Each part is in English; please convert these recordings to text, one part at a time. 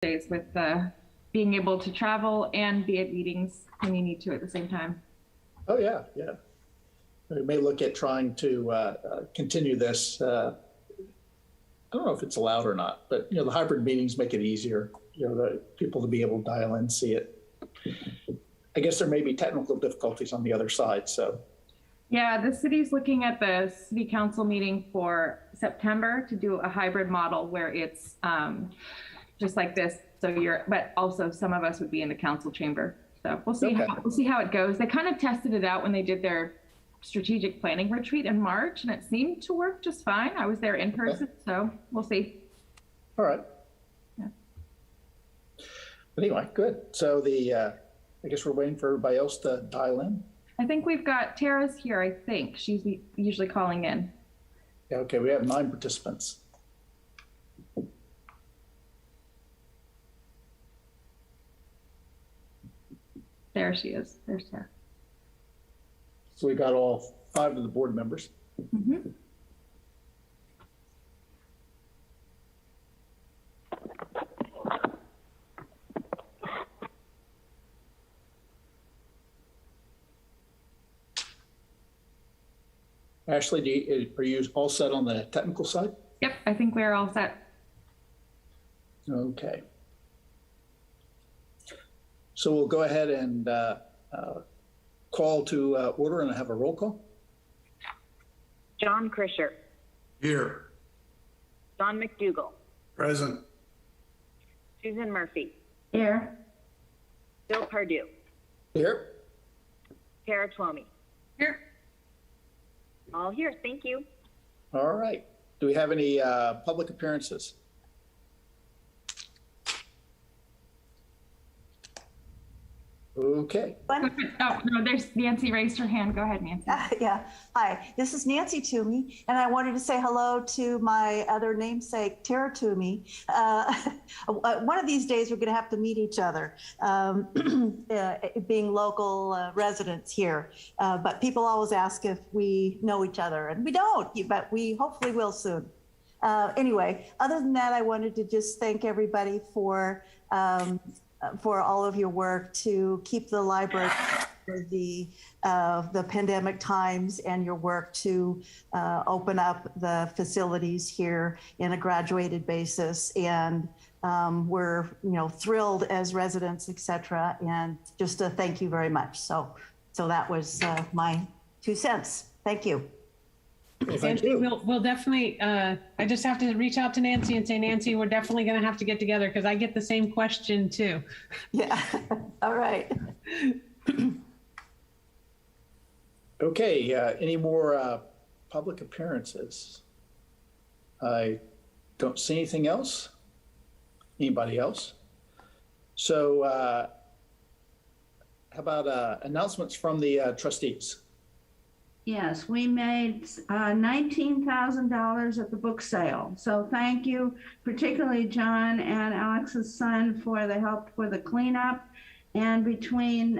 days with being able to travel and be at meetings when you need to at the same time. Oh, yeah, yeah. We may look at trying to continue this. I don't know if it's allowed or not, but the hybrid meetings make it easier, the people to be able to dial in, see it. I guess there may be technical difficulties on the other side, so. Yeah, the city's looking at the city council meeting for September to do a hybrid model where it's just like this. So but also some of us would be in the council chamber. So we'll see. Okay. We'll see how it goes. They kind of tested it out when they did their strategic planning retreat in March, and it seemed to work just fine. I was there in person, so we'll see. All right. Yeah. But anyway, good. So I guess we're waiting for everybody else to dial in. I think we've got Tara's here. I think she's usually calling in. Yeah. Okay. We have 9 participants. There she is. There's Tara. So we got all 5 of the board members. Mm-hmm. Ashley, are you all set on the technical side? Yep, I think we're all set. Okay. So we'll go ahead and call to order and have a roll call. John Krischer. Here. Don McDougall. Present. Susan Murphy. Here. Bill Pardue. Here. Tara Twomey. Here. All here. Thank you. All right. Do we have any public appearances? Okay. Oh, no, there's Nancy raised her hand. Go ahead, Nancy. Yeah. Hi, this is Nancy Toomey, and I wanted to say hello to my other namesake, Tara Toomey. One of these days, we're going to have to meet each other, being local residents here. But people always ask if we know each other, and we don't, but we hopefully will soon. Anyway, other than that, I wanted to just thank everybody for all of your work to keep the library for the pandemic times, and your work to open up the facilities here in a graduated basis. And we're thrilled as residents, et cetera. And just a thank you very much. So that was my 2 cents. Thank you. Well, thank you. We'll definitely, I just have to reach out to Nancy and say, Nancy, we're definitely going to have to get together, because I get the same question too. Yeah. All right. Okay. Any more public appearances? I don't see anything else. Anybody else? So how about announcements from the trustees? Yes, we made $19,000 at the book sale. So thank you, particularly John and Alex's son, for the help for the cleanup. And between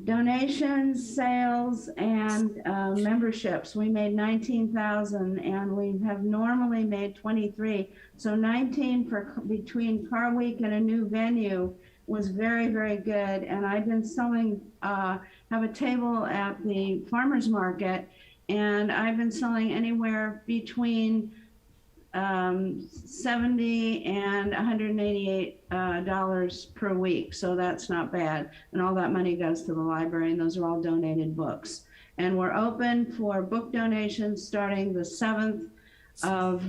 donations, sales, and memberships, we made $19,000, and we have normally made 23. So 19 for between Car Week and a new venue was very, very good. And I've been selling, have a table at the farmer's market, and I've been selling anywhere between $70 and $188 per week. So that's not bad. And all that money goes to the library, and those are all donated books. And we're open for book donations starting the 7th of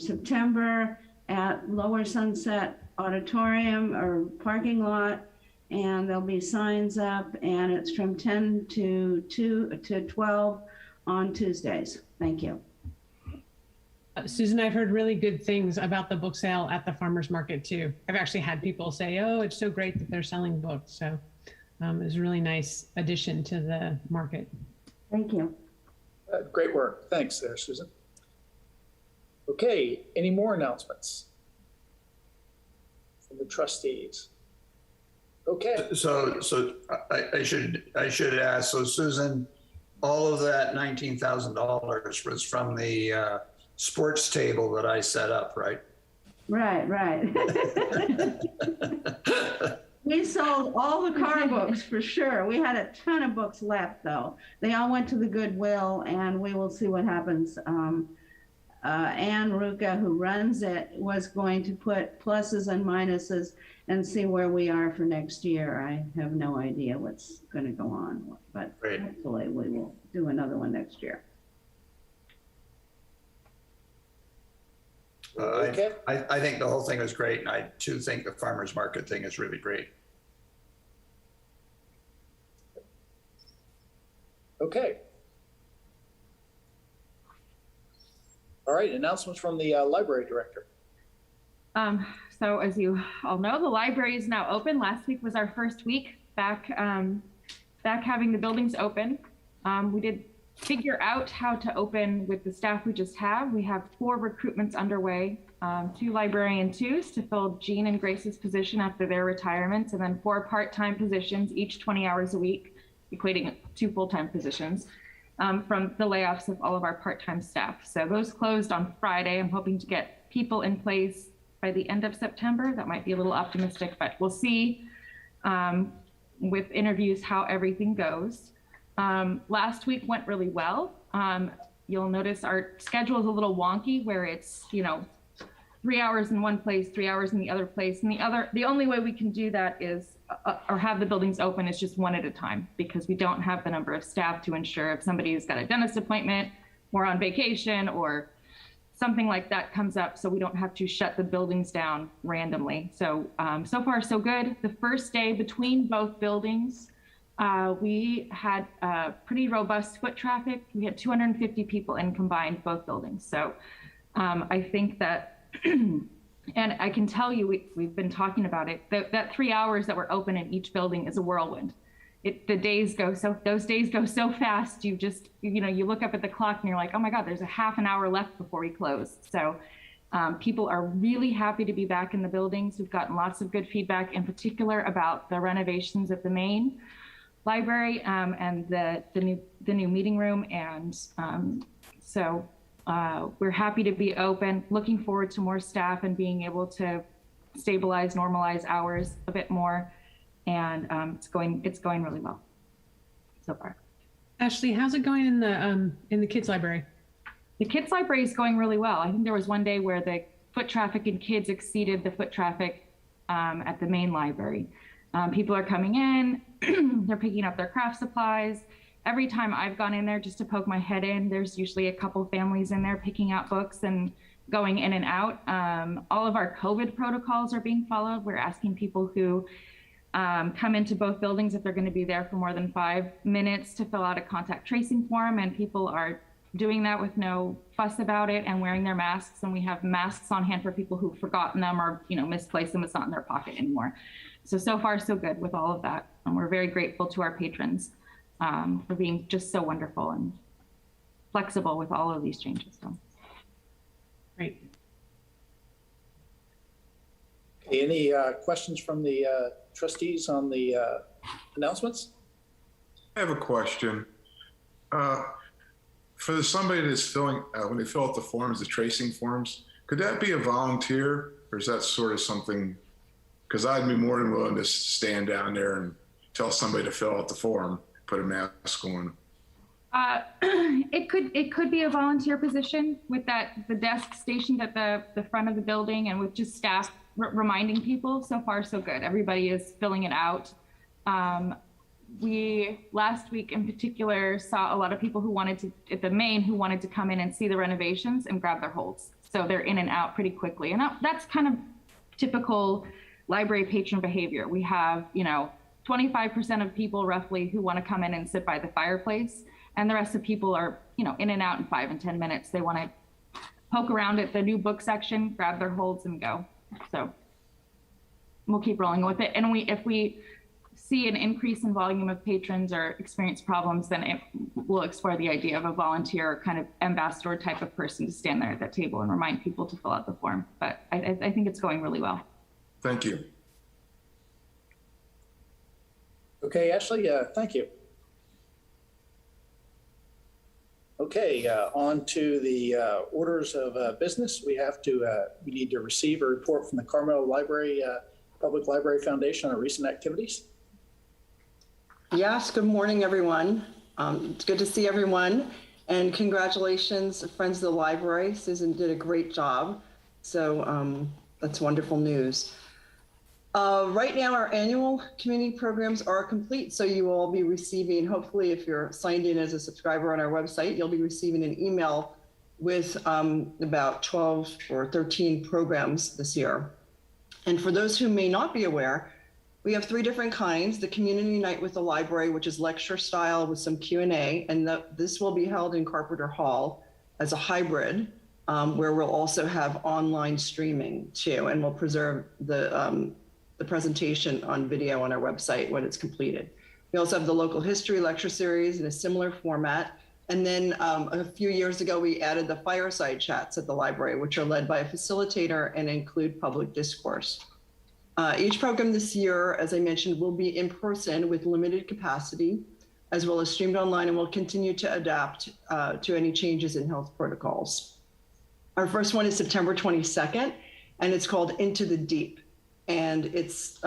September at Lower Sunset Auditorium or parking lot, and there'll be signs up, and it's from 10 to 12 on Tuesdays. Thank you. Susan, I've heard really good things about the book sale at the farmer's market too. I've actually had people say, oh, it's so great that they're selling books. So it was a really nice addition to the market. Thank you. Great work. Thanks there, Susan. Okay, any more announcements from the trustees? Okay. So I should ask. So Susan, all of that $19,000 was from the sports table that I set up, right? Right, right. We sold all the car books for sure. We had a ton of books left though. They all went to the Goodwill and we will see what happens. Ann Ruka, who runs it, was going to put pluses and minuses and see where we are for next year. I have no idea what's going to go on, but Great. hopefully we will do another one next year. Okay. I think the whole thing is great, and I too think the farmer's market thing is really great. Okay. All right, announcements from the library director. So as you all know, the library is now open. Last week was our first week back having the buildings open. We did figure out how to open with the staff we just have. We have 4 recruitments underway, 2 librarian 2s to fill Jean and Grace's position after their retirements, and then 4 part-time positions, each 20 hours a week, equating 2 full-time positions from the layoffs of all of our part-time staff. So those closed on Friday. I'm hoping to get people in place by the end of September. That might be a little optimistic, but we'll see with interviews how everything goes. Last week went really well. You'll notice our schedule is a little wonky where it's, 3 hours in one place, 3 hours in the other place. And the only way we can do that is, or have the buildings open is just one at a time, because we don't have the number of staff to ensure if somebody's got a dentist appointment or on vacation or something like that comes up, so we don't have to shut the buildings down randomly. So, so far so good. The first day between both buildings, we had pretty robust foot traffic. We had 250 people in combined both buildings. So I think that, and I can tell you, we've been talking about it, that 3 hours that were open in each building is a whirlwind. Those days go so fast. You just, you look up at the clock and you're like, oh my God, there's a half an hour left before we close. So people are really happy to be back in the buildings. We've gotten lots of good feedback, in particular about the renovations at the main library and the new meeting room. And so we're happy to be open, looking forward to more staff and being able to stabilize, normalize hours a bit more. And it's going really well so far. Ashley, how's it going in the kids library? The kids library is going really well. I think there was one day where the foot traffic in kids exceeded the foot traffic at the main library. People are coming in, they're picking up their craft supplies. Every time I've gone in there just to poke my head in, there's usually a couple families in there picking out books and going in and out. All of our COVID protocols are being followed. We're asking people who come into both buildings if they're going to be there for more than 5 minutes to fill out a contact tracing form, and people are doing that with no fuss about it and wearing their masks. And we have masks on hand for people who've forgotten them or misplaced them. It's not in their pocket anymore. So far so good with all of that, and we're very grateful to our patrons for being just so wonderful and flexible with all of these changes. So. Great. Any questions from the trustees on the announcements? I have a question. For somebody that's filling, when they fill out the forms, the tracing forms, could that be a volunteer, or is that sort of something? Because I'd be more than willing to stand down there and tell somebody to fill out the form, put a mask on. It could be a volunteer position with the desk stationed at the front of the building, and with just staff reminding people. So far so good. Everybody is filling it out. We last week in particular saw a lot of people who wanted to come in and see the renovations and grab their holds. So they're in and out pretty quickly, and that's kind of typical library patron behavior. We have 25% of people roughly who want to come in and sit by the fireplace, and the rest of people are in and out in 5 and 10 minutes. They want to poke around at the new book section, grab their holds, and go. So we'll keep rolling with it. And if we see an increase in volume of patrons or experience problems, then we'll explore the idea of a volunteer or kind of ambassador type of person to stand there at that table and remind people to fill out the form. But I think it's going really well. Thank you. Okay, Ashley, thank you. Okay, on to the orders of business. We need to receive a report from the Carmel Library, Public Library Foundation on recent activities. Yes, good morning, everyone. It's good to see everyone. And congratulations, friends of the library. Susan did a great job. So that's wonderful news. Right now, our annual community programs are complete. So you will all be receiving, hopefully, if you're signed in as a subscriber on our website, you'll be receiving an email with about 12 or 13 programs this year. And for those who may not be aware, we have 3 different kinds: the Community Night with the Library, which is lecture style with some Q&A, and this will be held in Carpenter Hall as a hybrid, where we'll also have online streaming too, and we'll preserve the presentation on video on our website when it's completed. We also have the local history lecture series in a similar format. And then a few years ago, we added the fireside chats at the library, which are led by a facilitator and include public discourse. Each program this year, as I mentioned, will be in person with limited capacity, as well as streamed online, and will continue to adapt to any changes in health protocols. Our first one is September 22nd, and it's called Into the Deep. And it's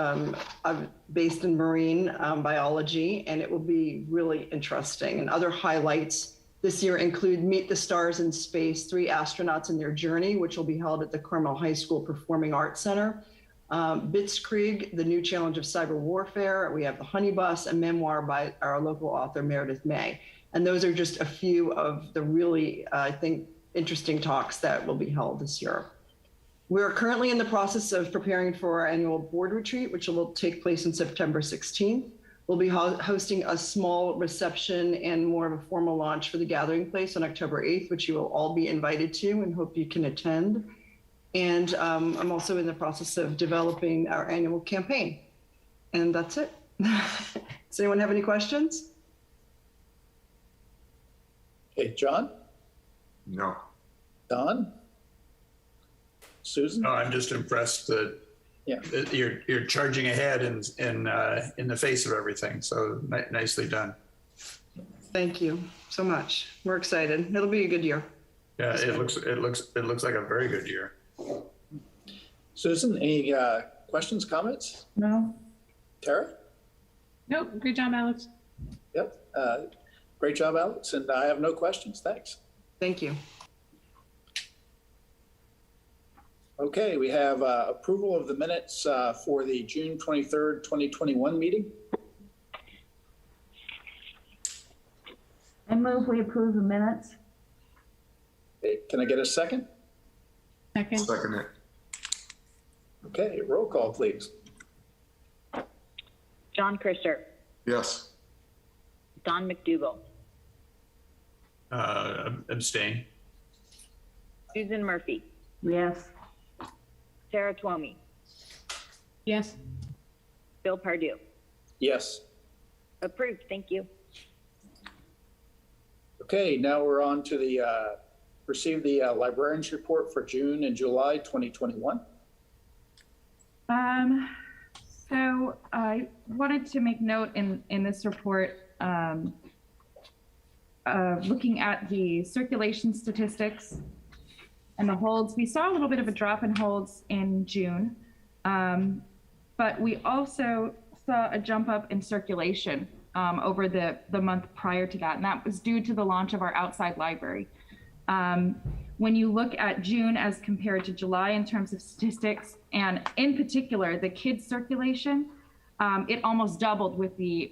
based in marine biology, and it will be really interesting. And other highlights this year include Meet the Stars in Space, 3 astronauts in their journey, which will be held at the Carmel High School Performing Arts Center. Blitzkrieg, the new challenge of cyber warfare. We have the Honey Bus, a memoir by our local author, Meredith May. And those are just a few of the really, I think, interesting talks that will be held this year. We're currently in the process of preparing for our annual board retreat, which will take place on September 16th. We'll be hosting a small reception and more of a formal launch for the Gathering Place on October 8th, which you will all be invited to and hope you can attend. And I'm also in the process of developing our annual campaign. And that's it. Does anyone have any questions? Okay, John? No. Don? Susan? No, I'm just impressed that you're charging ahead in the face of everything. So nicely done. Thank you so much. We're excited. It'll be a good year. Yeah, it looks like a very good year. Susan, any questions, comments? No. Tara? Nope, great job, Alex. Yep. Great job, Alex. And I have no questions. Thanks. Thank you. Okay, we have approval of the minutes for the June 23rd, 2021 meeting. I move we approve the minutes. Okay, can I get a second? Second. Second it. Okay, roll call, please. John Christer, Yes. Don McDougall, Abstain. Susan Murphy, Yes. Sarah Twomey, Yes. Bill Pardue. Yes. Approved, thank you. Okay, now we're on to the receive the librarians report for June and July 2021. So I wanted to make note in this report, looking at the circulation statistics and the holds. We saw a little bit of a drop in holds in June, but we also saw a jump up in circulation over the month prior to that, and that was due to the launch of our outside library. When you look at June as compared to July in terms of statistics, and in particular the kids circulation, it almost doubled with the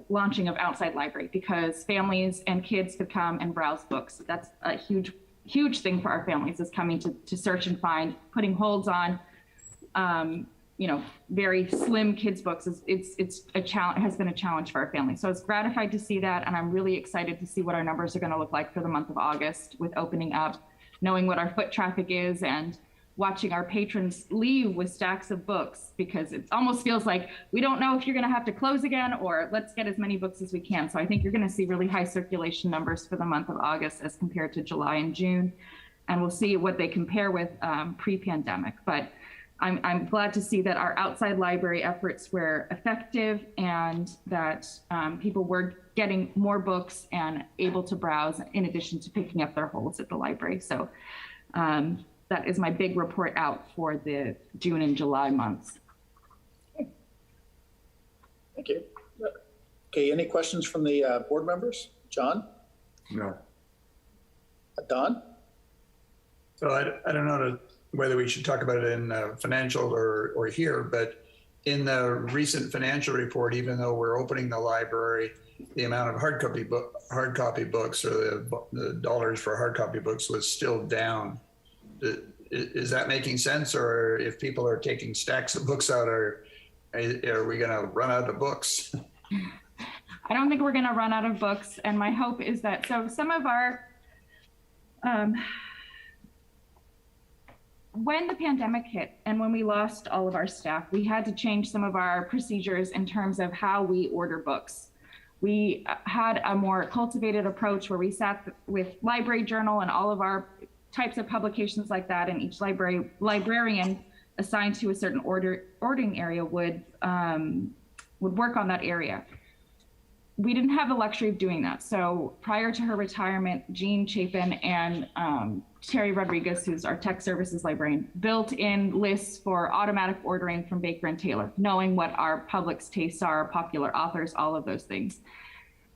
launching of outside library, because families and kids could come and browse books. That's a huge thing for our families, is coming to search and find. Putting holds on very slim kids books it's a challenge, has been a challenge for our family. So I was gratified to see that, and I'm really excited to see what our numbers are going to look like for the month of August with opening up, knowing what our foot traffic is, and watching our patrons leave with stacks of books, because it almost feels like we don't know if you're going to have to close again, or let's get as many books as we can. So I think you're going to see really high circulation numbers for the month of August as compared to July and June, and we'll see what they compare with pre-pandemic. But I'm glad to see that our outside library efforts were effective and that people were getting more books and able to browse in addition to picking up their holds at the library. So that is my big report out for the June and July months. Thank you. Okay, any questions from the board members? John? No. Don? So I don't know whether we should talk about it in financial or here, but in the recent financial report, even though we're opening the library, the amount of hard copy books or the dollars for hard copy books was still down. Is that making sense? Or if people are taking stacks of books out, are we going to run out of books? I don't think we're going to run out of books. And my hope is that, so some of our, when the pandemic hit and when we lost all of our staff, we had to change some of our procedures in terms of how we order books. We had a more cultivated approach where we sat with Library Journal and all of our types of publications like that, and each librarian assigned to a certain ordering area would work on that area. We didn't have the luxury of doing that. So prior to her retirement, Jean Chapin and Terry Rodriguez, who's our tech services librarian, built in lists for automatic ordering from Baker and Taylor, knowing what our public's tastes are, popular authors, all of those things.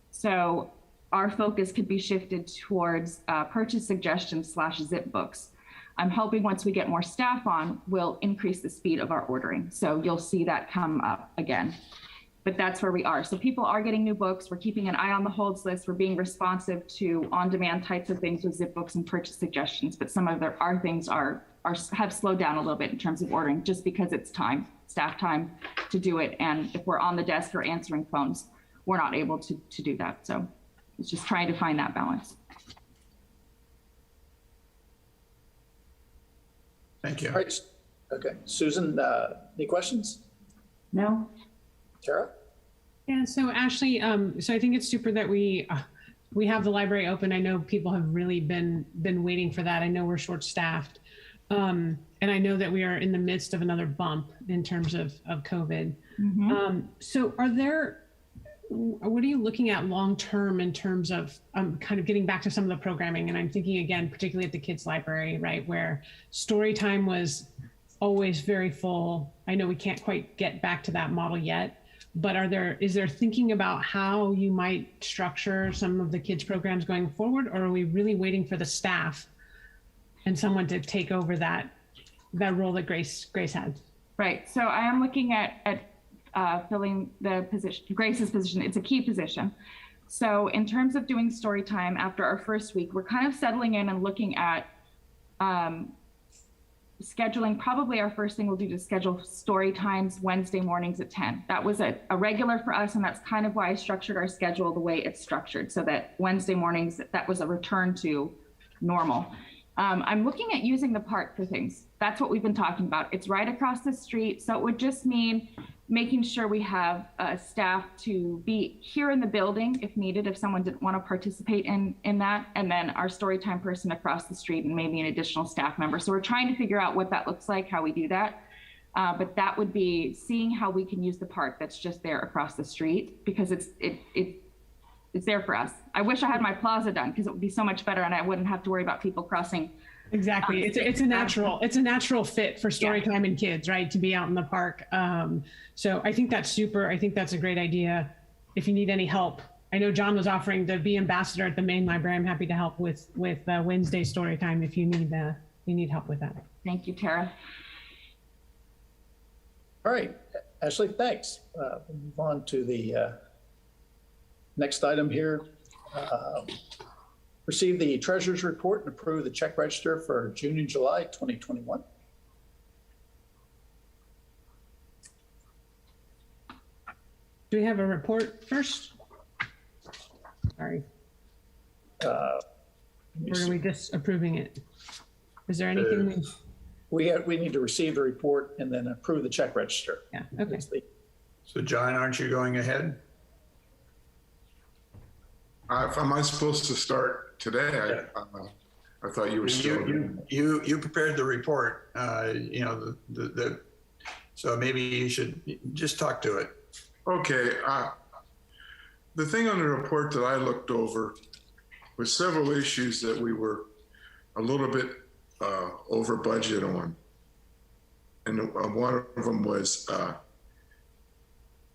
So our focus could be shifted towards purchase suggestions / zip books. I'm hoping once we get more staff on, we'll increase the speed of our ordering. So you'll see that come up again. But that's where we are. So people are getting new books. We're keeping an eye on the holds list. We're being responsive to on-demand types of things with zip books and purchase suggestions. But some of our things have slowed down a little bit in terms of ordering, just because it's staff time to do it. And if we're on the desk or answering phones, we're not able to do that. So it's just trying to find that balance. Thank you. All right. Okay. Susan, any questions? No? Tara? Yeah, so Ashley, so I think it's super that we have the library open. I know people have really been waiting for that. I know we're short-staffed. And I know that we are in the midst of another bump in terms of COVID. Mm-hmm. So what are you looking at long-term in terms of kind of getting back to some of the programming? And I'm thinking again, particularly at the kids library, right, where story time was always very full. I know we can't quite get back to that model yet, but is there thinking about how you might structure some of the kids programs going forward, or are we really waiting for the staff and someone to take over that role that Grace had? Right. So I am looking at filling the position, Grace's position. It's a key position. So in terms of doing story time after our first week, we're kind of settling in and looking at scheduling. Probably our first thing we'll do to schedule story times Wednesday mornings at 10. That was a regular for us, and that's kind of why I structured our schedule the way it's structured, so that Wednesday mornings, that was a return to normal. I'm looking at using the park for things. That's what we've been talking about. It's right across the street, so it would just mean making sure we have staff to be here in the building if needed, if someone didn't want to participate in that, and then our storytime person across the street and maybe an additional staff member. So we're trying to figure out what that looks like, how we do that. But that would be seeing how we can use the park that's just there across the street, because it's there for us. I wish I had my plaza done, because it would be so much better and I wouldn't have to worry about people crossing. Exactly. It's a natural fit for story time and kids, right? To be out in the park. So I think that's super. I think that's a great idea. If you need any help, I know John was offering to be ambassador at the main library. I'm happy to help with Wednesday story time if you need help with that. Thank you, Tara. All right, Ashley, thanks. We'll move on to the next item here. Receive the treasurer's report and approve the check register for June and July 2021. Do we have a report first? Sorry. Or are we just approving it? Is there anything we need to receive the report and then approve the check register? Yeah, okay. So John, aren't you going ahead? Am I supposed to start today? I thought you were still. You prepared the report, so maybe you should just talk to it. Okay. The thing on the report that I looked over was several issues that we were a little bit over budget on. And one of them was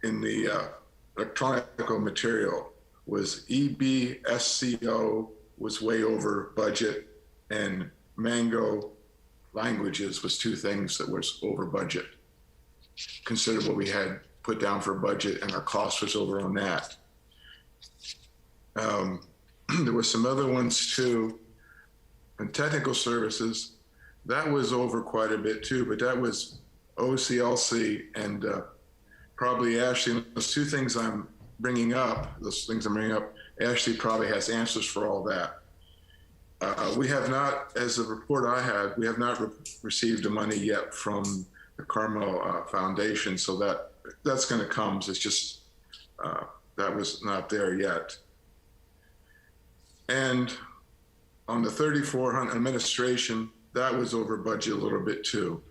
in the electronic material was EBSCO was way over budget, and Mango languages was two things that was over budget. Consider what we had put down for budget, and our cost was over on that. There were some other ones too. And technical services, that was over quite a bit too, but that was OCLC and probably Ashley. Those two things I'm bringing up, Ashley probably has answers for all that. We have not, as a report I had, we have not received the money yet from the Carmel Foundation, so that's going to come. It's just that was not there yet. And on the 3,400 administration, that was over budget a little bit too.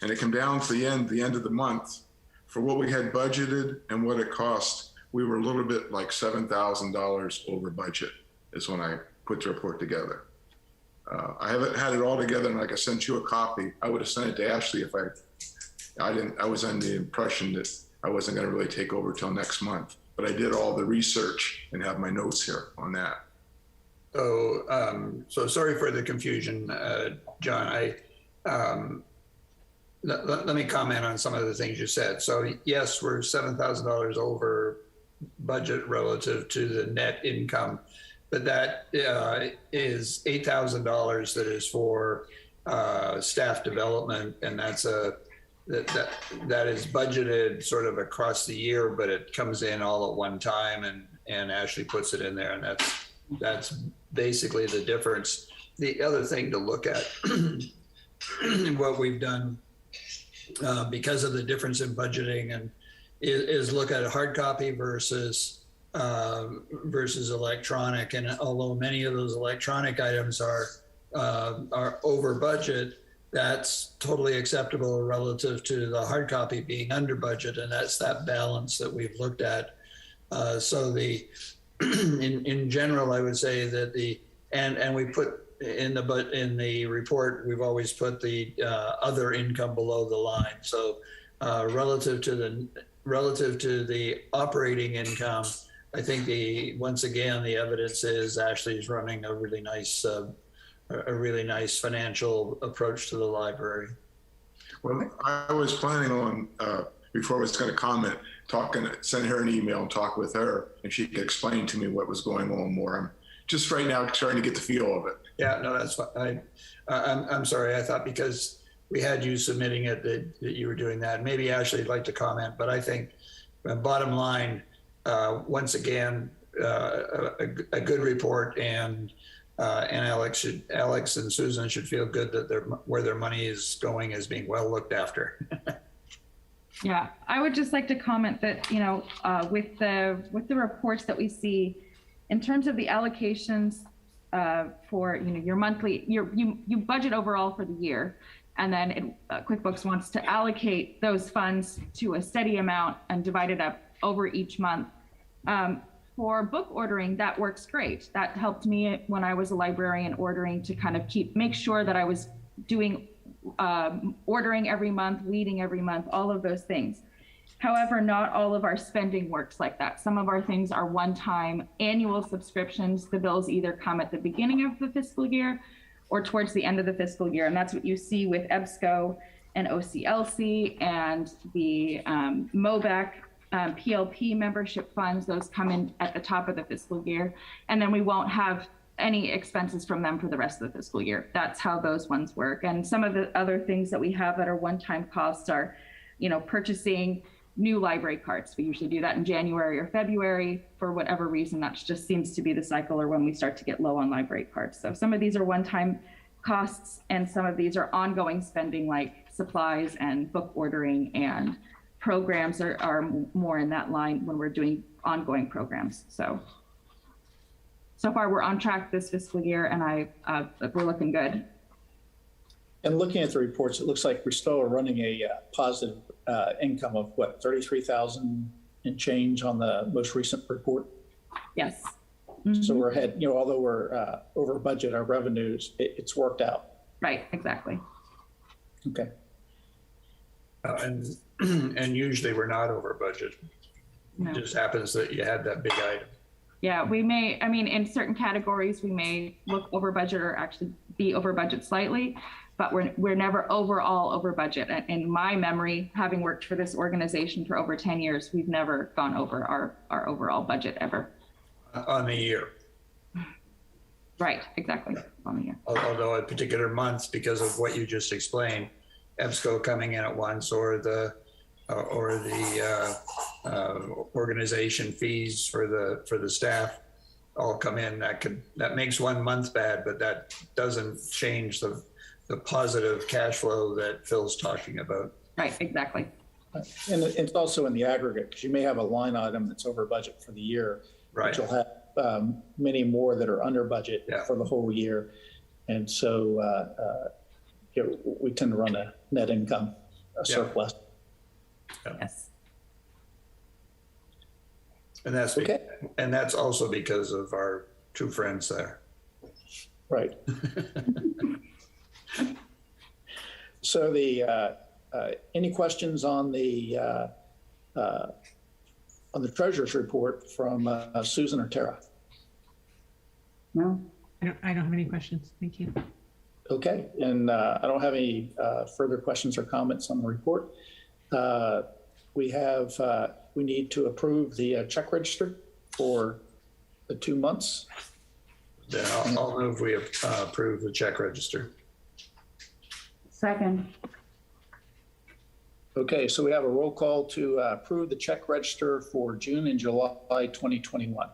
And it came down to the end of the month for what we had budgeted and what it cost. We were a little bit like $7,000 over budget is when I put the report together. I haven't had it all together, and like I sent you a copy. I would have sent it to Ashley if I was under the impression that I wasn't going to really take over till next month, but I did all the research and have my notes here on that. So sorry for the confusion, John. Let me comment on some of the things you said. So yes, we're $7,000 over budget relative to the net income, but that is $8,000 that is for staff development, and that is budgeted sort of across the year, but it comes in all at one time, and Ashley puts it in there, and that's basically the difference. The other thing to look at, what we've done because of the difference in budgeting, and is look at a hard copy versus electronic. And although many of those electronic items are over budget, that's totally acceptable relative to the hard copy being under budget, and that's that balance that we've looked at. So in general, I would say that and we put in the report, we've always put the other income below the line. So relative to the operating income, I think once again the evidence is Ashley's running a really nice financial approach to the library. Well, I was planning on before I was going to comment, send her an email and talk with her, and she could explain to me what was going on more. I'm just right now trying to get the feel of it. Yeah, no, that's fine. I'm sorry. I thought because we had you submitting it that you were doing that. Maybe Ashley would like to comment, but I think bottom line, once again, a good report, and Alex and Susan should feel good that where their money is going is being well looked after. Yeah, I would just like to comment that, with the reports that we see, in terms of the allocations for, your monthly, you budget overall for the year, and then QuickBooks wants to allocate those funds to a steady amount and divide it up over each month. For book ordering, that works great. That helped me when I was a librarian ordering to kind of make sure that I was doing ordering every month, leading every month, all of those things. However, not all of our spending works like that. Some of our things are one-time annual subscriptions. The bills either come at the beginning of the fiscal year or towards the end of the fiscal year. And that's what you see with EBSCO and OCLC and the MOBEC, PLP membership funds. Those come in at the top of the fiscal year. And then we won't have any expenses from them for the rest of the fiscal year. That's how those ones work. And some of the other things that we have that are one-time costs are, purchasing new library cards. We usually do that in January or February. For whatever reason, that just seems to be the cycle, or when we start to get low on library cards. So some of these are one-time costs, and some of these are ongoing spending, like supplies and book ordering, and programs are more in that line when we're doing ongoing programs. So so far we're on track this fiscal year, and we're looking good. And looking at the reports, it looks like we're still running a positive income of what, 33,000 and change on the most recent report. Yes. So we're ahead, although we're over budget, our revenues, it's worked out. Right, exactly. Okay. And usually we're not over budget. No. It just happens that you had that big item. Yeah, we may, in certain categories, we may look over budget or actually be over budget slightly, but we're never overall over budget. In my memory, having worked for this organization for over 10 years, we've never gone over our overall budget ever. On the year. Right, exactly, on the year. Although at particular months, because of what you just explained, EBSCO coming in at once, or the organization fees for the staff all come in, that makes one month bad, but that doesn't change the positive cash flow that Phil's talking about. Right, exactly. And it's also in the aggregate, because you may have a line item that's over budget for the year, Right. but you'll have many more that are under budget for the whole year. And so we tend to run a net income, a surplus. Yes. And that's Okay. and that's also because of our two friends there. Right. So any questions on the treasurer's report from Susan or Tara? No. I don't have any questions. Thank you. Okay, and I don't have any further questions or comments on the report. We need to approve the check register for the 2 months. Then I'll move we approve the check register. Second. Okay, so we have a roll call to approve the check register for June and July 2021.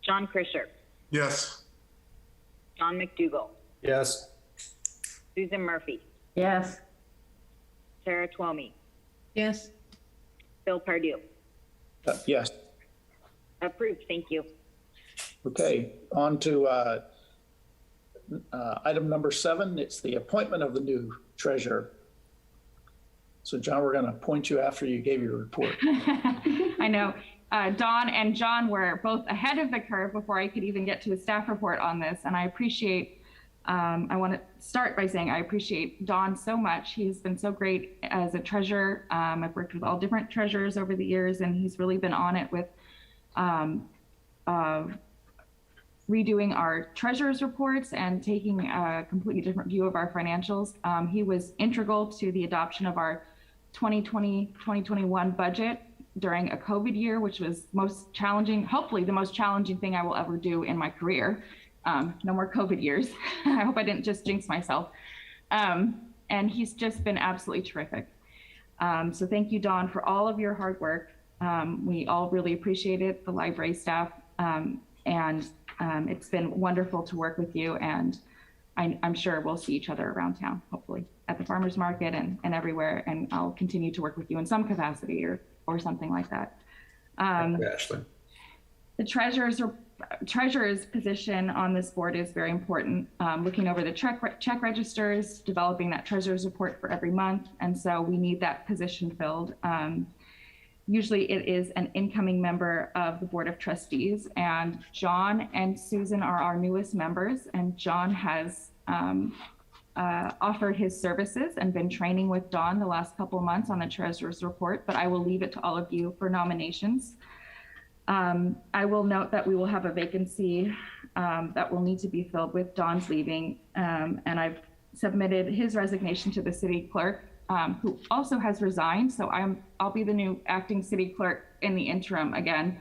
John Krischer, Yes. John McDougall, Yes. Susan Murphy, Yes. Sarah Twomey, Yes. Bill Pardue. Yes. Approved, thank you. Okay, on to item number 7. It's the appointment of the new treasurer. So John, we're going to appoint you after you gave your report. I know. Dawn and John were both ahead of the curve before I could even get to a staff report on this. And I appreciate, I want to start by saying I appreciate Dawn so much. He's been so great as a treasurer. I've worked with all different treasurers over the years, and he's really been on it with redoing our treasurer's reports and taking a completely different view of our financials. He was integral to the adoption of our 2020-2021 budget during a COVID year, which was most challenging, hopefully the most challenging thing I will ever do in my career. No more COVID years. I hope I didn't just jinx myself. And he's just been absolutely terrific. So thank you, Dawn, for all of your hard work. We all really appreciate it, the library staff. And it's been wonderful to work with you. And I'm sure we'll see each other around town, hopefully at the farmer's market and everywhere. And I'll continue to work with you in some capacity or something like that. Ashley. The treasurer's position on this board is very important. Looking over the check registers, developing that treasurer's report for every month. And so we need that position filled. Usually it is an incoming member of the Board of Trustees, and John and Susan are our newest members, and John has offered his services and been training with Dawn the last couple of months on the treasurer's report, but I will leave it to all of you for nominations. I will note that we will have a vacancy that will need to be filled with Dawn's leaving, and I've submitted his resignation to the city clerk, who also has resigned. So I'll be the new acting city clerk in the interim again.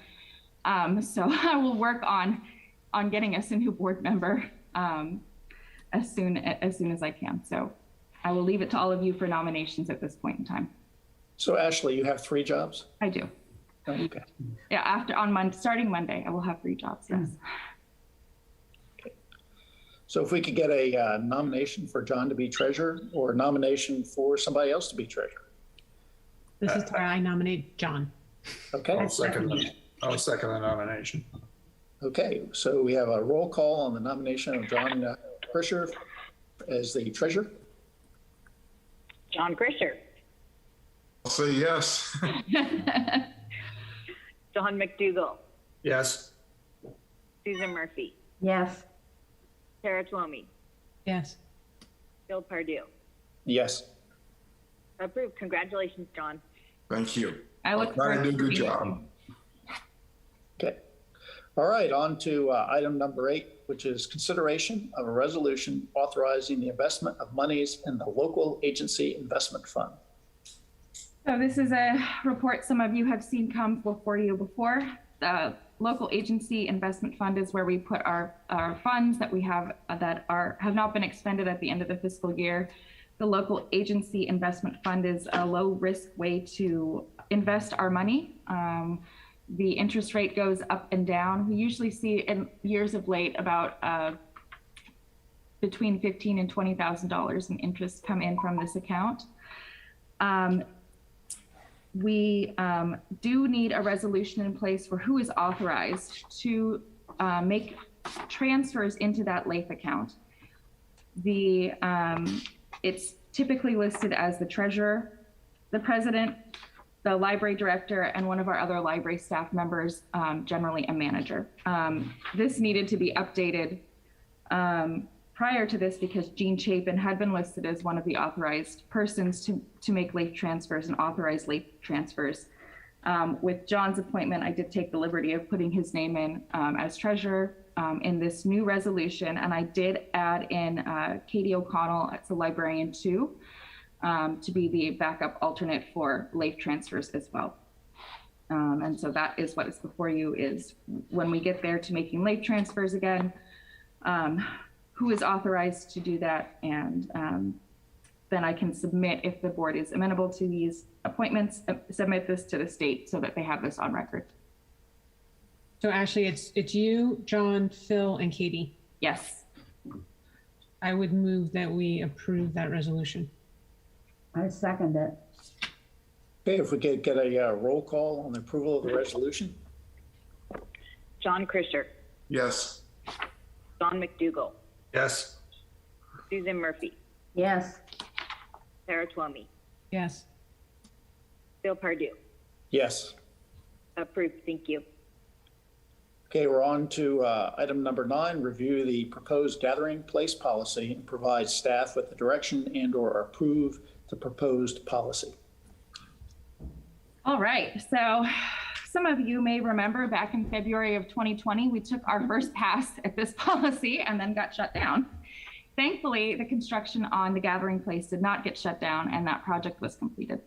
So I will work on getting us a new board member as soon as I can. So I will leave it to all of you for nominations at this point in time. So Ashley, you have 3 jobs? I do. Okay. Yeah, starting Monday, I will have 3 jobs. Yes. So if we could get a nomination for John to be treasurer, or a nomination for somebody else to be treasurer. This is where I nominate John. Okay. I'll second the nomination. Okay, so we have a roll call on the nomination of John Krisher as the treasurer. John Krisher, I'll say yes. Don McDougall, Yes. Susan Murphy, Yes. Sarah Twomey, Yes. Bill Pardue. Yes. Approved. Congratulations, John. Thank you. I look Try to forward do a to good meeting job. you. Okay. All right, on to item number 8, which is consideration of a resolution authorizing the investment of monies in the local agency investment fund. So this is a report some of you have seen come before you before. The local agency investment fund is where we put our funds that we have that have not been expended at the end of the fiscal year. The local agency investment fund is a low risk way to invest our money. The interest rate goes up and down. We usually see in years of late about between $15,000 and $20,000 in interest come in from this account. We do need a resolution in place for who is authorized to make transfers into that LAIF account. It's typically listed as the treasurer, the president, the library director, and one of our other library staff members, generally a manager. This needed to be updated prior to this because Jean Chapin had been listed as one of the authorized persons to make LAIF transfers and authorize LAIF transfers. With John's appointment, I did take the liberty of putting his name in as treasurer in this new resolution, and I did add in Katie O'Connell as a librarian too, to be the backup alternate for LAIF transfers as well. And so that is what is before you is when we get there to making LAIF transfers again, who is authorized to do that, and then I can submit, if the board is amenable to these appointments, submit this to the state so that they have this on record. So Ashley, it's you, John, Phil, and Katie. Yes. I would move that we approve that resolution. I second it. Okay, if we could get a roll call on the approval of the resolution. John Krisher, Yes. Don McDougall, Yes. Susan Murphy, Yes. Sarah Twomey, Yes. Bill Pardue. Yes. Approved. Thank you. Okay, we're on to item number 9, review the proposed gathering place policy and provide staff with the direction and/or approve the proposed policy. All right, so some of you may remember back in February of 2020, we took our first pass at this policy and then got shut down. Thankfully, the construction on the gathering place did not get shut down and that project was completed.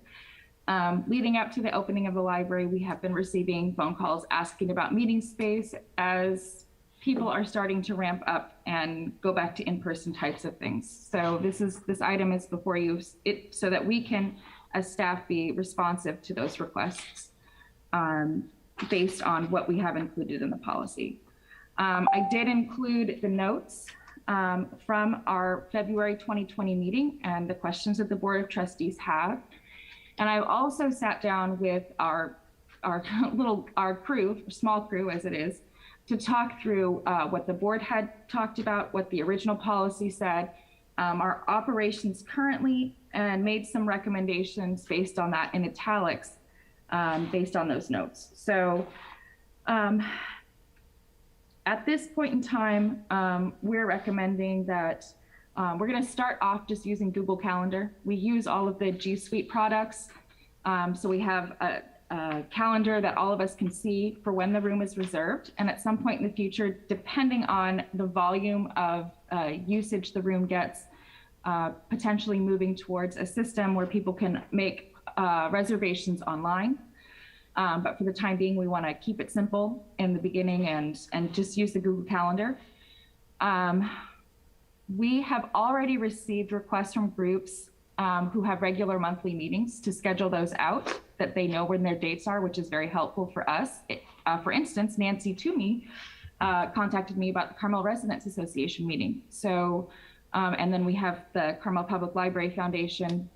Leading up to the opening of the library, we have been receiving phone calls asking about meeting space as people are starting to ramp up and go back to in-person types of things. So this item is before you so that we can, as staff, be responsive to those requests based on what we have included in the policy. I did include the notes from our February 2020 meeting and the questions that the Board of Trustees have. And I also sat down with our crew, small crew as it is, to talk through what the board had talked about, what the original policy said, our operations currently, and made some recommendations based on that in italics, based on those notes. So at this point in time, we're recommending that we're going to start off just using Google Calendar. We use all of the G Suite products. So we have a calendar that all of us can see for when the room is reserved. And at some point in the future, depending on the volume of usage the room gets, potentially moving towards a system where people can make reservations online. But for the time being, we want to keep it simple in the beginning and just use the Google Calendar. We have already received requests from groups who have regular monthly meetings to schedule those out, that they know when their dates are, which is very helpful for us. For instance, Nancy Toomey contacted me about the Carmel Residents Association meeting. So, and then we have the Carmel Public Library Foundation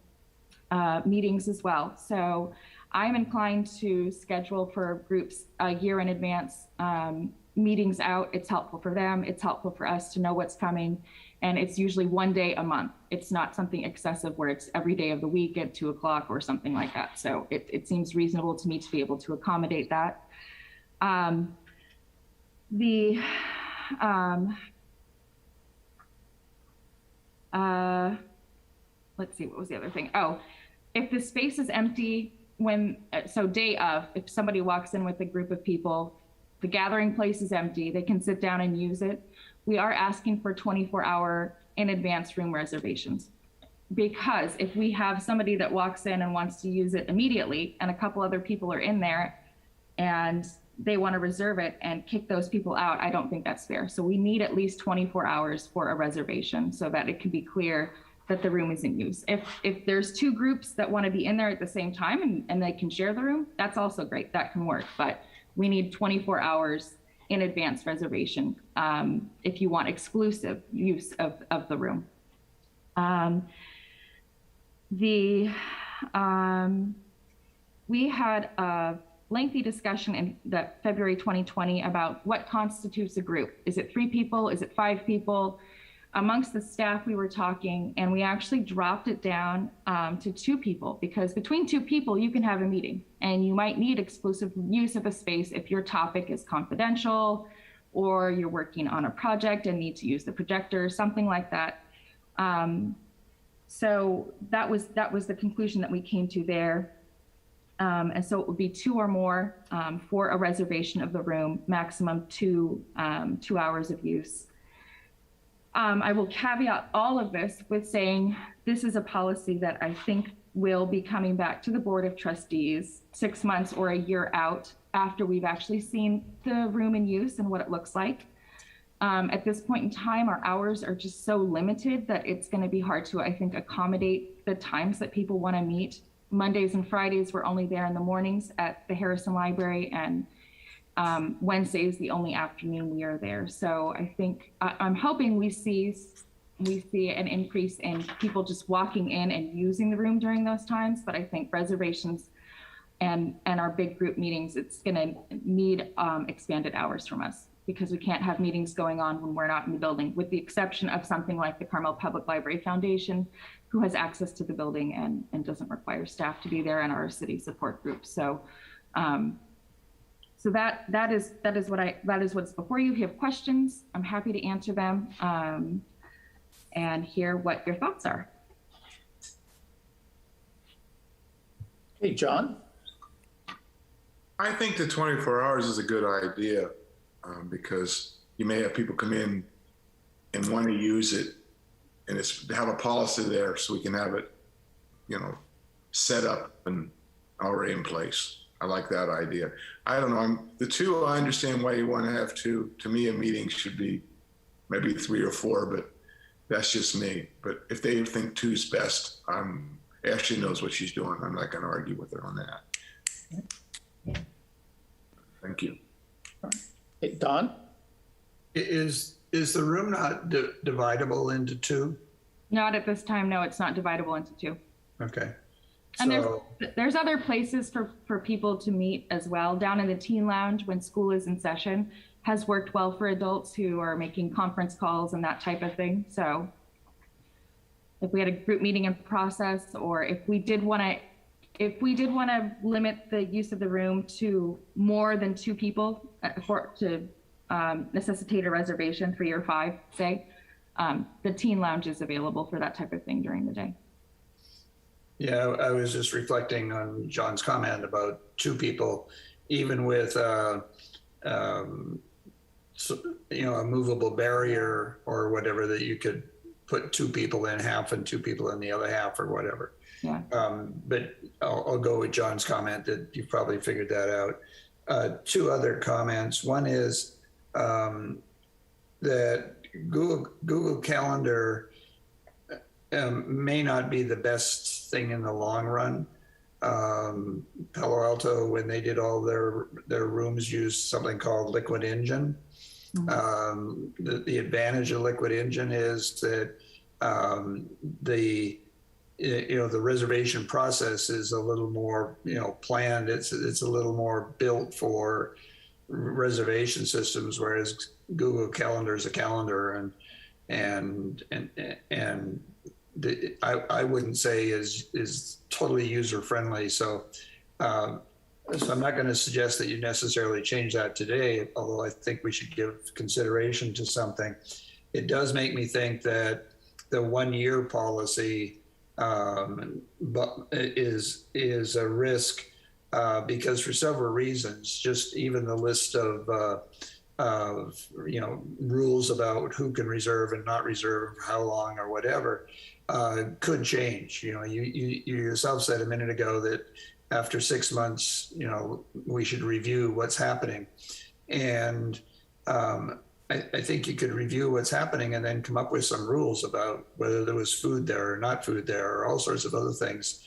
meetings as well. So I'm inclined to schedule for groups a year in advance meetings out. It's helpful for them. It's helpful for us to know what's coming. And it's usually one day a month. It's not something excessive where it's every day of the week at 2 o'clock or something like that. So it seems reasonable to me to be able to accommodate that. Let's see, what was the other thing? Oh, if the space is empty day of, if somebody walks in with a group of people, the gathering place is empty, they can sit down and use it. We are asking for 24-hour in advance room reservations. Because if we have somebody that walks in and wants to use it immediately and a couple other people are in there and they want to reserve it and kick those people out, I don't think that's fair. So we need at least 24 hours for a reservation so that it can be clear that the room is in use. If there's two groups that want to be in there at the same time and they can share the room, that's also great, that can work. But we need 24 hours in advance reservation if you want exclusive use of the room. We had a lengthy discussion in February 2020 about what constitutes a group. Is it 3 people? Is it 5 people? Amongst the staff, we were talking, and we actually dropped it down to 2 people, because between 2 people, you can have a meeting, and you might need exclusive use of a space if your topic is confidential, or you're working on a project and need to use the projector, something like that. So that was the conclusion that we came to there. And so it would be 2 or more for a reservation of the room, maximum 2 hours of use. I will caveat all of this with saying this is a policy that I think will be coming back to the Board of Trustees 6 months or a year out after we've actually seen the room in use and what it looks like. At this point in time, our hours are just so limited that it's going to be hard to, I think, accommodate the times that people want to meet. Mondays and Fridays, we're only there in the mornings at the Harrison Library, and Wednesday is the only afternoon we are there. So I think I'm hoping we see an increase in people just walking in and using the room during those times. But I think reservations and our big group meetings, it's going to need expanded hours from us, because we can't have meetings going on when we're not in the building, with the exception of something like the Carmel Public Library Foundation, who has access to the building and doesn't require staff to be there, and our city support groups. So so that is what's before you. If you have questions, I'm happy to answer them and hear what your thoughts are. Hey, John. I think the 24 hours is a good idea because you may have people come in and want to use it, and have a policy there so we can have it, set up and already in place. I like that idea. I don't know. The 2, I understand why you want to have 2. To me, a meeting should be maybe 3 or 4, but that's just me. But if they think 2 is best, Ashley knows what she's doing. I'm not going to argue with her on that. Thank you. Hey, Don? Is the room not dividable into 2? Not at this time. No, it's not dividable into 2. Okay. And So, there's other places for people to meet as well. Down in the teen lounge when school is in session has worked well for adults who are making conference calls and that type of thing. So if we had a group meeting in process, or if we did want to limit the use of the room to more than 2 people to necessitate a reservation, 3 or 5, say, the teen lounge is available for that type of thing during the day. yeah, I was just reflecting on John's comment about 2 people, even with a movable barrier or whatever, that you could put 2 people in half and 2 people in the other half or whatever. Yeah. But I'll go with John's comment that you've probably figured that out. 2 other comments. One is that Google Calendar may not be the best thing in the long run. Palo Alto, when they did all their rooms, used something called Liquid Engine. Mm-hmm. The advantage of Liquid Engine is that the reservation process is a little more planned. It's a little more built for reservation systems, whereas Google Calendar is a calendar, I wouldn't say is totally user friendly. So I'm not going to suggest that you necessarily change that today, although I think we should give consideration to something. It does make me think that the 1 year policy is a risk because for several reasons, just even the list of rules about who can reserve and not reserve, how long or whatever, could change. You yourself said a minute ago that after 6 months, we should review what's happening. And I think you could review what's happening and then come up with some rules about whether there was food there or not food there or all sorts of other things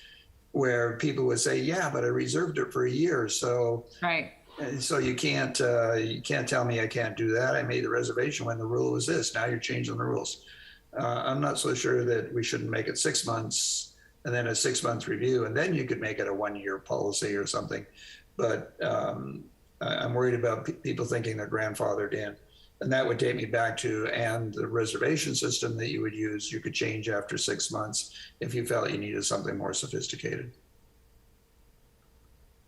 where people would say, yeah, but I reserved it for a year. So, Right. So you can't tell me I can't do that. I made the reservation when the rule was this. Now you're changing the rules. I'm not so sure that we shouldn't make it 6 months and then a 6 month review, and then you could make it a 1 year policy or something. But I'm worried about people thinking they're grandfathered in. And that would take me back to, and the reservation system that you would use, you could change after 6 months if you felt you needed something more sophisticated.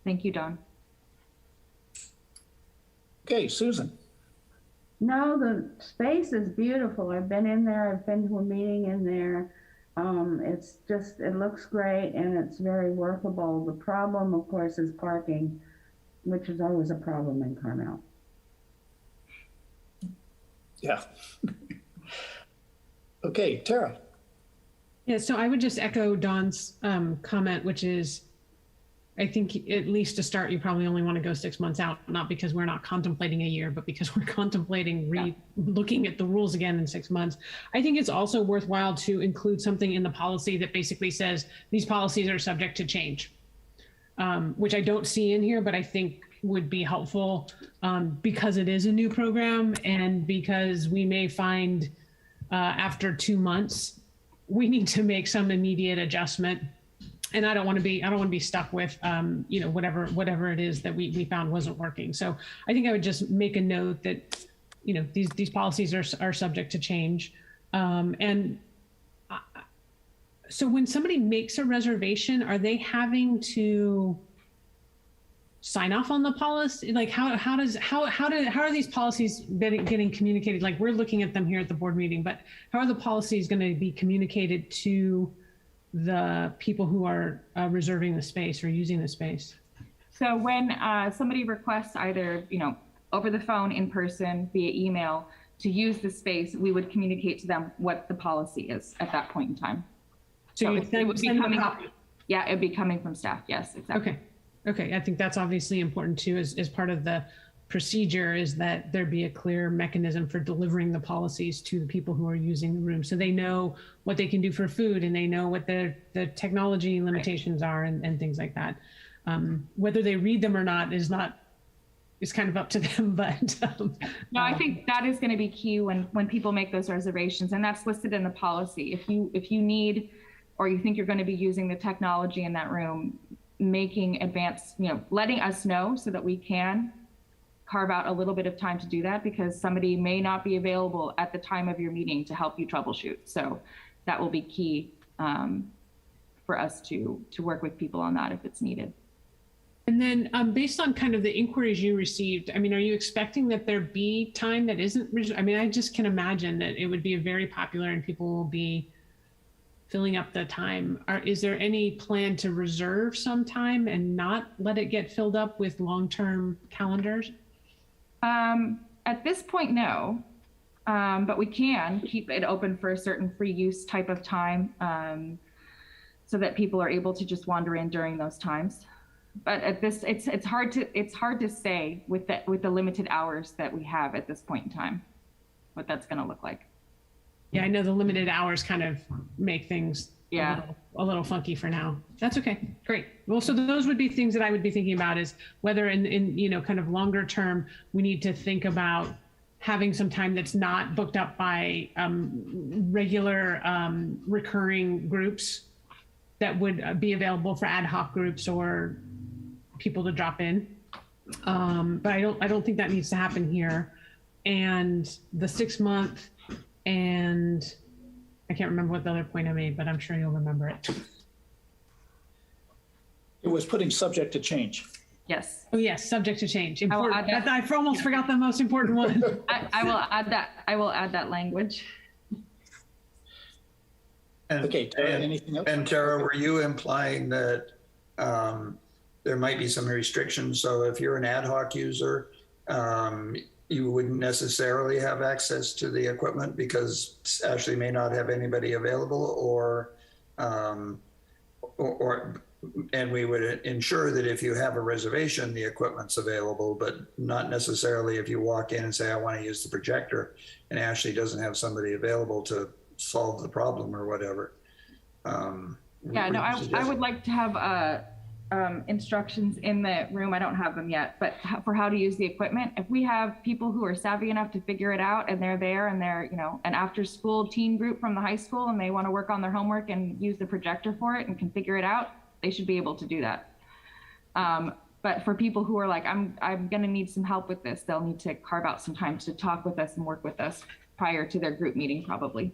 Thank you, Don. Okay, Susan. No, the space is beautiful. I've been in there. I've been to a meeting in there. It's just, it looks great and it's very workable. The problem, of course, is parking, which is always a problem in Carmel. Yeah. Okay, Tara. Yeah, so I would just echo Dawn's comment, which is, I think at least to start, you probably only want to go 6 months out, not because we're not contemplating a year, but because we're contemplating looking at the rules again in 6 months. I think it's also worthwhile to include something in the policy that basically says these policies are subject to change, which I don't see in here, but I think would be helpful because it is a new program and because we may find after 2 months, we need to make some immediate adjustment. And I don't want to be stuck with, whatever it is that we found wasn't working. So I think I would just make a note that, these policies are subject to change. So when somebody makes a reservation, are they having to sign off on the policy? Like how are these policies getting communicated? Like we're looking at them here at the board meeting, but how are the policies going to be communicated to the people who are reserving the space or using the space? So when somebody requests either, over the phone, in person, via email to use the space, we would communicate to them what the policy is at that point in time. So it would be coming up. Yeah, it'd be coming from staff. Yes, exactly. Okay. I think that's obviously important too, as part of the procedure, is that there be a clear mechanism for delivering the policies to the people who are using the room, so they know what they can do for food and they know what the technology limitations are and things like that. Whether they read them or not is kind of up to them, but no, I think that is going to be key when people make those reservations, and that's listed in the policy. If you need or you think you're going to be using the technology in that room, making advance, letting us know so that we can carve out a little bit of time to do that, because somebody may not be available at the time of your meeting to help you troubleshoot. So that will be key for us to work with people on that if it's needed. And then based on kind of the inquiries you received, are you expecting that there be time that isn't, I just can imagine that it would be very popular and people will be filling up the time. Is there any plan to reserve some time and not let it get filled up with long-term calendars? At this point, no, but we can keep it open for a certain free use type of time so that people are able to just wander in during those times. But at this, it's hard to say with the limited hours that we have at this point in time, what that's going to look like. Yeah, I know the limited hours kind of make things a little funky for now. That's okay. Great. Well, so those would be things that I would be thinking about, is whether in kind of longer term, we need to think about having some time that's not booked up by regular recurring groups that would be available for ad hoc groups or people to drop in. But I don't think that needs to happen here. And the 6 month, and I can't remember what the other point I made, but I'm sure you'll remember it. It was putting subject to change. Yes. Oh yes, subject to change. I will Important. add that. I almost forgot the most important one. I will add that. I will add that language. And, Okay, Tara, anything else? And Tara, were you implying that there might be some restrictions? So if you're an ad hoc user, you wouldn't necessarily have access to the equipment because Ashley may not have anybody available, and we would ensure that if you have a reservation, the equipment's available, but not necessarily if you walk in and say, I want to use the projector, and Ashley doesn't have somebody available to solve the problem or whatever. Yeah, no, I would like to have instructions in the room. I don't have them yet, but for how to use the equipment. If we have people who are savvy enough to figure it out and they're there and they're, you know, an after school teen group from the high school and they want to work on their homework and use the projector for it and can figure it out, they should be able to do that. But for people who are like, I'm going to need some help with this, they'll need to carve out some time to talk with us and work with us prior to their group meeting, probably.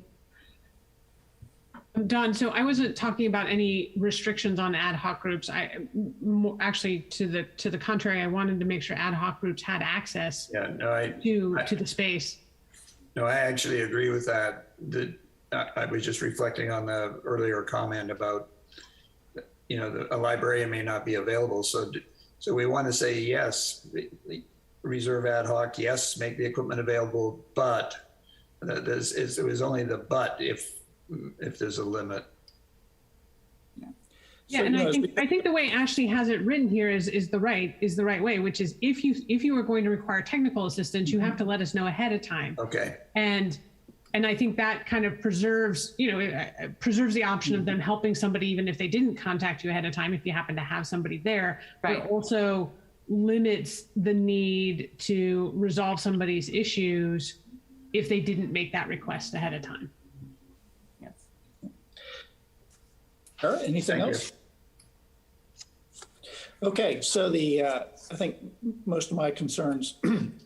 Dawn, so I wasn't talking about any restrictions on ad hoc groups. Actually, to the contrary, I wanted to make sure ad hoc groups had access to the space. No, I actually agree with that. I was just reflecting on the earlier comment about, you know, a librarian may not be available. So we want to say, yes, reserve ad hoc, yes, make the equipment available, but it was only the but if there's a limit. Yeah, So, and you know, I think the way Ashley has it written here is the right way, which is if you are going to require technical assistance, you have to let us know ahead of time. Okay. And I think that kind of preserves, you know, preserves the option of them helping somebody even if they didn't contact you ahead of time, if you happen to have somebody there. Right. But also limits the need to resolve somebody's issues if they didn't make that request ahead of time. Yes. All right, anything else? Okay, so I think most of my concerns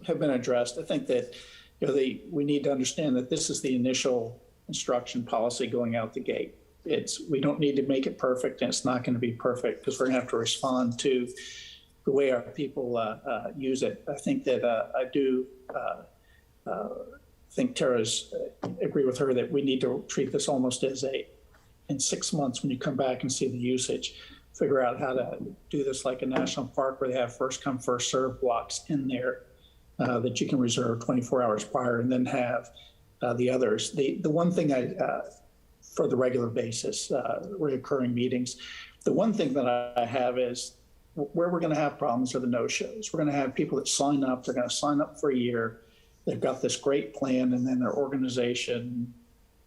have been addressed. I think that, you know, we need to understand that this is the initial instruction policy going out the gate. We don't need to make it perfect, and it's not going to be perfect because we're going to have to respond to the way our people use it. I think that I do think Tara's agree with her that we need to treat this almost as in 6 months when you come back and see the usage, figure out how to do this like a national park where they have first come, first serve blocks in there that you can reserve 24 hours prior and then have the others. The one thing for the regular basis, recurring meetings, the one thing that I have is where we're going to have problems are the no-shows. We're going to have people that sign up, they're going to sign up for a year, they've got this great plan, and then their organization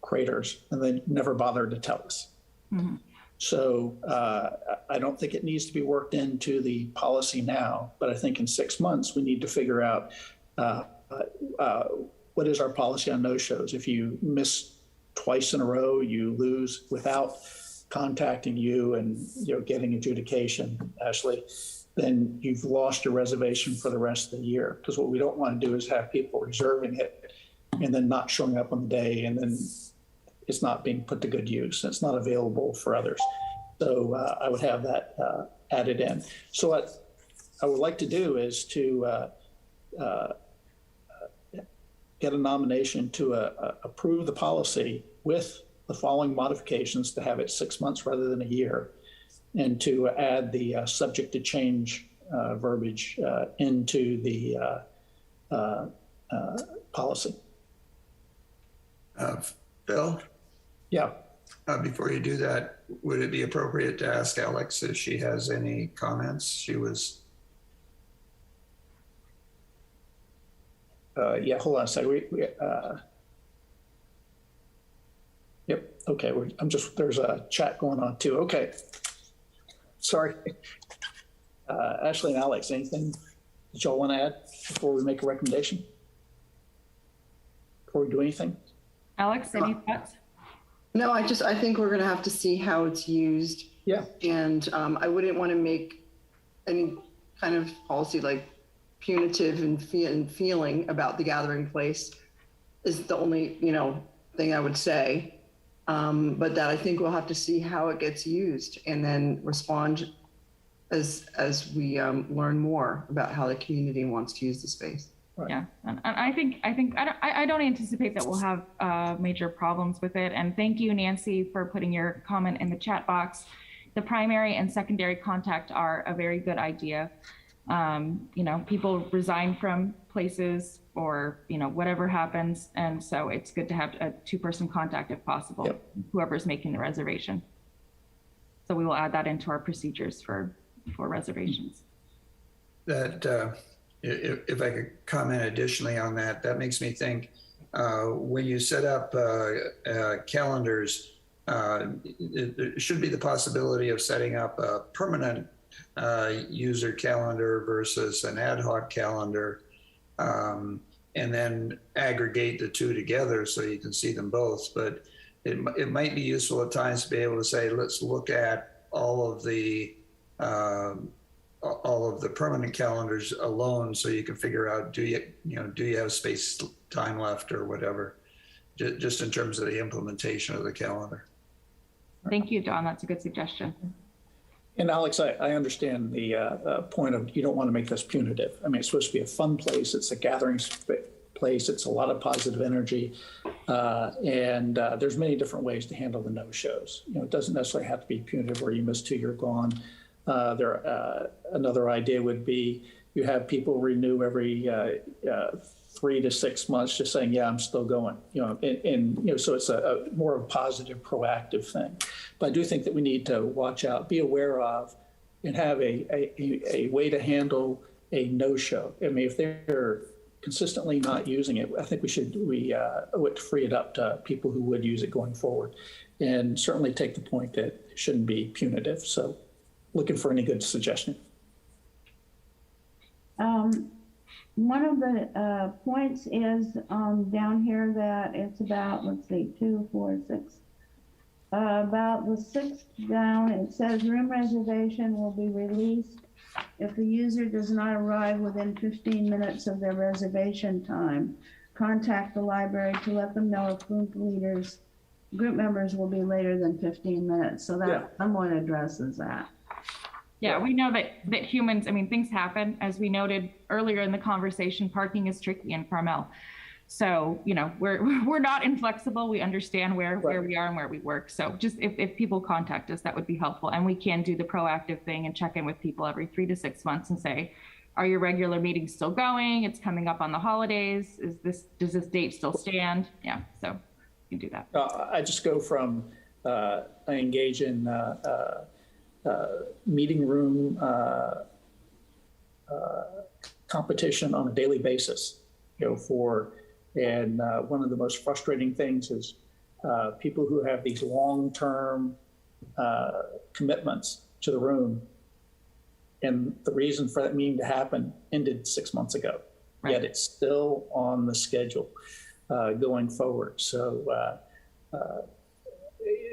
craters, and they never bothered to tell us. Mm-hmm. So I don't think it needs to be worked into the policy now, but I think in 6 months, we need to figure out what is our policy on no-shows. If you miss twice in a row, you lose without contacting you and, you know, getting adjudication, Ashley, then you've lost your reservation for the rest of the year. Because what we don't want to do is have people reserving it and then not showing up on the day, and then it's not being put to good use. It's not available for others. So I would have that added in. So what I would like to do is to get a nomination to approve the policy with the following modifications to have it 6 months rather than a year, and to add the subject to change verbiage into the policy. Bill? Yeah. Before you do that, would it be appropriate to ask Alex if she has any comments? She was. Yeah, hold on a second. Yep. Okay. There's a chat going on too. Okay. Sorry. Ashley and Alex, anything that y'all want to add before we make a recommendation? Before we do anything? Alex, any thoughts? No, I think we're going to have to see how it's used. Yeah. And I wouldn't want to make any kind of policy, like punitive and feeling about the gathering place is the only, thing I would say. But that I think we'll have to see how it gets used and then respond as we learn more about how the community wants to use the space. Right. Yeah, and I don't anticipate that we'll have major problems with it. And thank you, Nancy, for putting your comment in the chat box. The primary and secondary contact are a very good idea. People resign from places or, whatever happens. And so it's good to have a 2-person contact if possible, Yep. whoever's making the reservation. So we will add that into our procedures for reservations. That, if I could comment additionally on that, that makes me think, when you set up calendars, there should be the possibility of setting up a permanent user calendar versus an ad hoc calendar, and then aggregate the two together so you can see them both. But it might be useful at times to be able to say, let's look at all of the permanent calendars alone, so you can figure out, do you have space time left or whatever, just in terms of the implementation of the calendar. Thank you, Don. That's a good suggestion. And Alex, I understand the point of you don't want to make this punitive. I mean, it's supposed to be a fun place. It's a gathering place. It's a lot of positive energy. And there's many different ways to handle the no-shows. It doesn't necessarily have to be punitive where you miss 2, you're gone. Another idea would be you have people renew every 3 to 6 months, just saying, yeah, I'm still going, so it's a more of a positive, proactive thing. But I do think that we need to watch out, be aware of, and have a way to handle a no-show. I mean, if they're consistently not using it, I think we would free it up to people who would use it going forward, and certainly take the point that it shouldn't be punitive. So looking for any good suggestion. One of the points is down here that it's about, let's see, 2, 4, 6. About the 6th down, it says room reservation will be released if the user does not arrive within 15 minutes of their reservation time. Contact the library to let them know if group members will be later than 15 minutes. So that someone addresses that. Yeah, we know that humans, things happen. As we noted earlier in the conversation, parking is tricky in Carmel. So, we're not inflexible. We understand where we are and where we work. So just if people contact us, that would be helpful. And we can do the proactive thing and check in with people every 3 to 6 months and say, are your regular meetings still going? It's coming up on the holidays. Does this date still stand? Yeah, so you can do that. I just go from, I engage in meeting room competition on a daily basis, and one of the most frustrating things is people who have these long-term commitments to the room, and the reason for that meeting to happen ended 6 months ago, yet it's still on the schedule going forward. So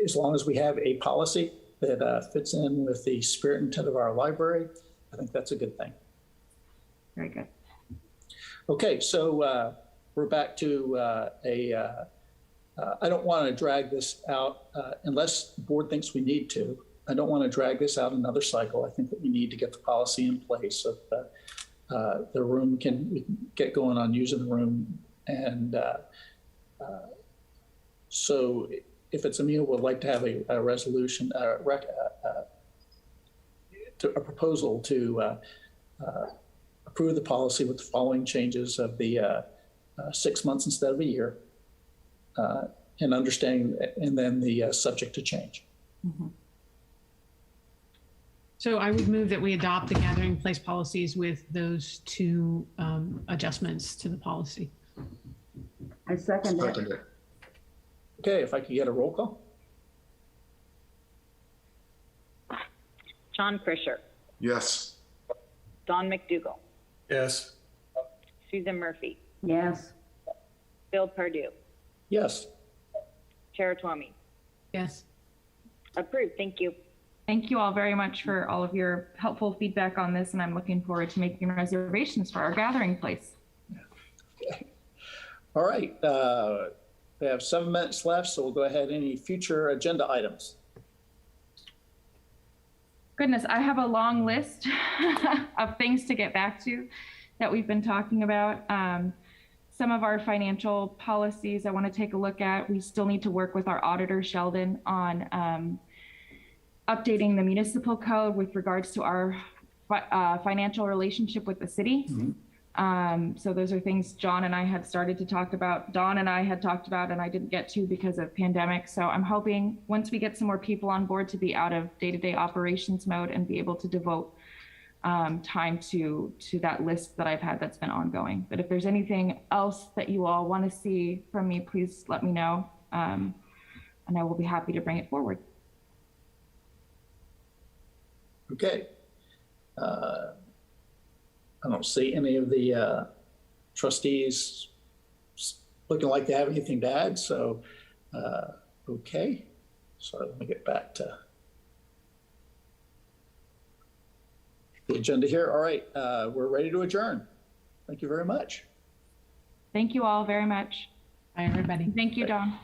as long as we have a policy that fits in with the spirit and intent of our library, I think that's a good thing. Very good. Okay, so we're back to I don't want to drag this out unless the board thinks we need to. I don't want to drag this out another cycle. I think that we need to get the policy in place so that the room we can get going on using the room. And so if it's amenable, would like to have a resolution, a proposal to approve the policy with the following changes of the 6 months instead of a year, and understanding, and then the subject to change. Mm-hmm. So I would move that we adopt the gathering place policies with those 2 adjustments to the policy. I second it. Okay, if I could get a roll call. John Krischer, Yes. Don McDougall, Yes. Susan Murphy, Yes. Bill Pardue, Yes. Tara Twomey. Yes. Approved. Thank you. Thank you all very much for all of your helpful feedback on this, and I'm looking forward to making reservations for our gathering place. Okay. All right. We have 7 minutes left, so we'll go ahead. Any future agenda items? Goodness, I have a long list of things to get back to that we've been talking about. Some of our financial policies I want to take a look at. We still need to work with our auditor, Sheldon, on updating the municipal code with regards to our financial relationship with the city. So those are things John and I had started to talk about. Dawn and I had talked about, and I didn't get to because of pandemic. So I'm hoping once we get some more people on board to be out of day-to-day operations mode and be able to devote time to that list that I've had that's been ongoing. But if there's anything else that you all want to see from me, please let me know, and I will be happy to bring it forward. Okay. I don't see any of the trustees looking like they have anything to add. So, okay. Sorry, let me get back to the agenda here. All right, we're ready to adjourn. Thank you very much. Thank you all very much. Bye, everybody. Thank you, Dawn.